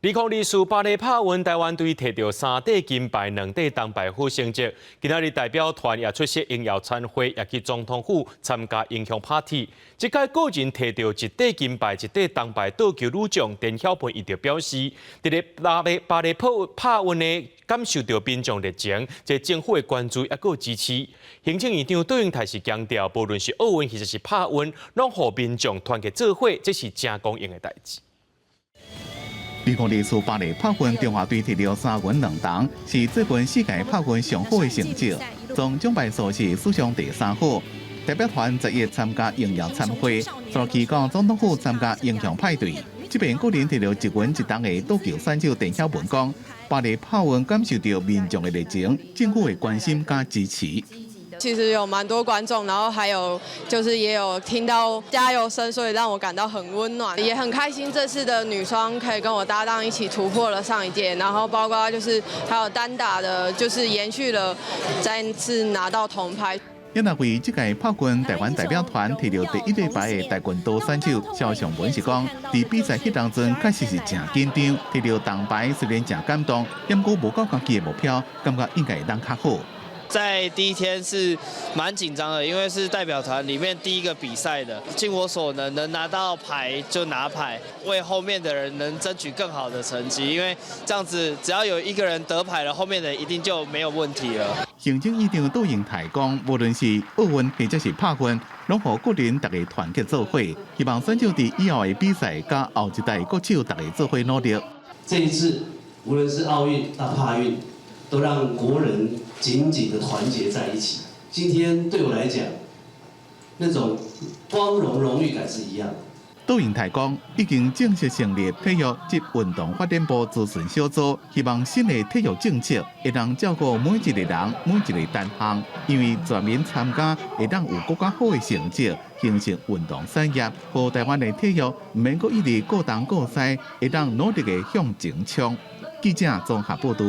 2024巴黎帕运，台湾队摕到3块金牌、2块铜牌好成绩。今仔日代表团也出席应邀参会，也去总统府参加英雄 party。这届个人摕到1块金牌、1块铜牌倒球女将陈晓萍伊就表示，伫咧巴黎帕运呢，感受到民众热情，即政府的关注也有支持。行政院长杜永泰是强调，无论是奥运或者是帕运，拢互民众团结做伙，这是正公平的代志。 2024巴黎帕运中华队摕到3银2铜，是这份世界帕运上好的成绩。总奖牌数是史上第3好。代表团10月参加应邀参会，昨去到总统府参加英雄派对。这边个人摕到1银1铜的倒球选手陈晓萍讲，巴黎帕运感受到民众的热情，政府的关心加支持。 其实有蛮多观众，然后还有就是也有听到加油声，所以让我感到很温暖，也很开心。这次的女双可以跟我搭档一起突破了上一届，然后包括就是还有单打的，就是延续了再次拿到铜牌。 因为这届帕运台湾代表团摕到第1块牌的跆拳道选手肖尚文是讲，在比赛迄当阵确实是真紧张，摕到铜牌虽然真感动，但过无到家己的目标，感觉应该会当较好。 在第一天是蛮紧张的，因为是代表团里面第一个比赛的，尽我所能拿到牌就拿牌，为后面的人能争取更好的成绩。因为这样子，只要有一个人得牌了，后面的人一定就没有问题了。行政院长杜永泰讲，无论是奥运或者是帕运，拢互个人大家团结做伙，希望选手伫以后的比赛，甲后一代国手大家做伙努力。这一次，无论是奥运到帕运，都让国人 紧紧的团结在一起。今天对我来讲，那种光荣荣誉感是一样的。杜永泰讲，已经正式成立体育及运动发展部咨询小组，希望新的体育政策会当照顾每一个人、每一个单项，因为全民参加会当有更加好的成绩，形成运动产业，和台湾的体育唔免阁一直各东各西，会当努力的向前冲。记者综合报道。